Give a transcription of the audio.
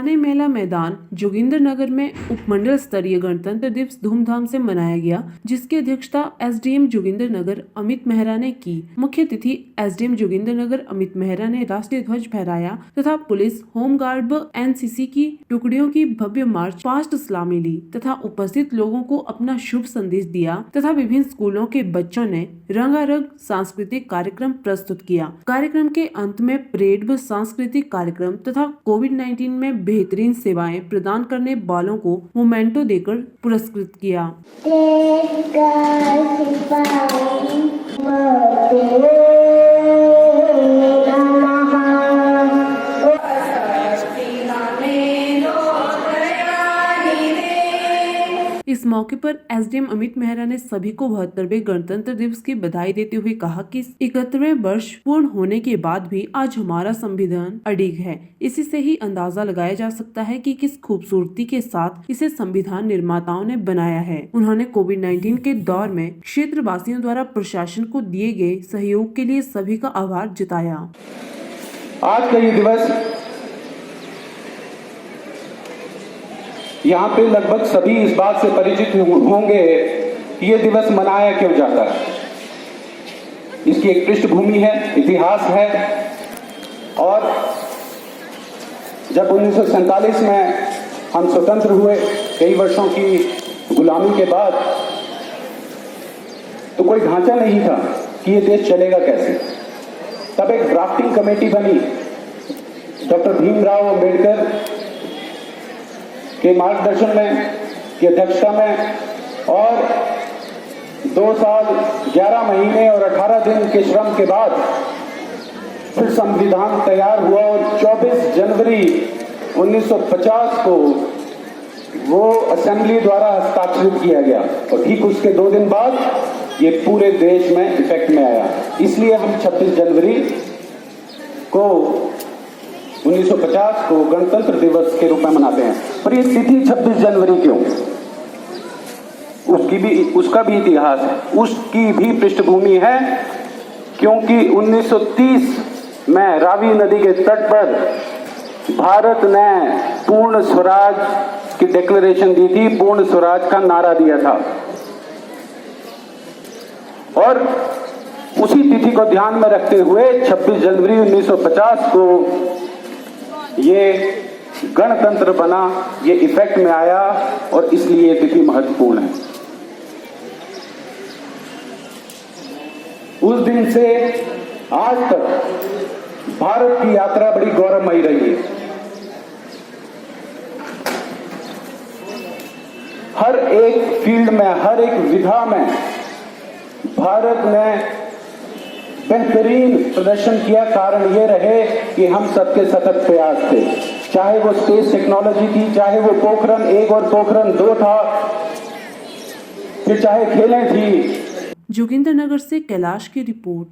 स्थानीय मेला मैदान जोगिंद्रनगर में उपमंडल स्तरीय गणतंत्र दिवस धूमधाम से मनाया गया, जिसकी अध्यक्षता एसडीएम जोगिंद्रनगर अमित मेहरा ने की। मुख्य अतिथि एसडीएम जोगिंद्रनगर अमित मेहरा ने राष्ट्रीय ध्वज फहराया तथा पुलिस, होमगार्ड व एनसीसी की टुकड़ियों की भव्य मार्च पास्ट सलामी ली तथा उपस्थित लोगों को अपना शुभ संदेश दिया तथा विभिन्न स्कूलों के बच्चों ने रंगारंग सांस्कृतिक कार्यक्रम प्रस्तुत किया। कार्यक्रम के अंत में परेड व सांस्कृतिक कार्यक्रम तथा कोविड-19 में बेहतरीन सेवाएं प्रदान करने वालों को मोमेंटो देकर पुरस्कृत किया। इस मौके पर एसडीएम अमित मेहरा ने सभी को 72वें गणतंत्र दिवस की बधाई देते हुए कहा कि 71वें वर्ष पूर्ण होने के बाद भी आज हमारा संविधान अडिग है। इसी से ही अंदाजा लगाया जा सकता है कि किस खूबसूरती के साथ इसे संविधान निर्माताओं ने बनाया है। उन्होंने कोविड-19 के दौर में क्षेत्रवासियों द्वारा प्रशासन को दिए गए सहयोग के लिए सभी का आभार जताया। आज का ये दिवस यहाँ पे लगभग सभी इस बात से परिचित होंगे कि ये दिवस मनाया क्यों जाता है। इसकी एक पृष्ठभूमि है, इतिहास है। और जब 1947 में हम स्वतंत्र हुए, कई वर्षों की गुलामी के बाद, तो कोई ढांचा नहीं था कि ये देश चलेगा कैसे। तब एक ड्राफ्टिंग कमेटी बनी डॉक्टर भीमराव अंबेडकर के मार्गदर्शन में, की अध्यक्षता में, और 2 साल 11 महीने और 18 दिन के श्रम के बाद फिर संविधान तैयार हुआ और 24 जनवरी 1950 को वो असेंबली द्वारा हस्ताक्षरित किया गया और ठीक उसके 2 दिन बाद ये पूरे देश में इफेक्ट में आया। इसलिए हम 26 जनवरी को 1950 को गणतंत्र दिवस के रूप में मनाते हैं। पर ये तिथि 26 जनवरी क्यों? उसका भी इतिहास है, उसकी भी पृष्ठभूमि है, क्योंकि 1930 में रावी नदी के तट पर भारत ने पूर्ण स्वराज की डिक्लेरेशन दी थी, पूर्ण स्वराज का नारा दिया था। और उसी तिथि को ध्यान में रखते हुए 26 जनवरी 1950 को ये गणतंत्र बना, ये इफेक्ट में आया और इसलिए ये तिथि महत्वपूर्ण है। उस दिन से आज तक भारत की यात्रा बड़ी गौरवमयी रही है। हर एक फील्ड में, हर एक विधा में भारत ने बेहतरीन प्रदर्शन किया। कारण ये रहे कि हम सबके सतत प्रयास थे, चाहे वो स्पेस टेक्नोलॉजी थी, चाहे वो पोखरण 1 और पोखरण 2 था, फिर चाहे खेलें थी। जोगिंद्रनगर से कैलाश की रिपोर्ट।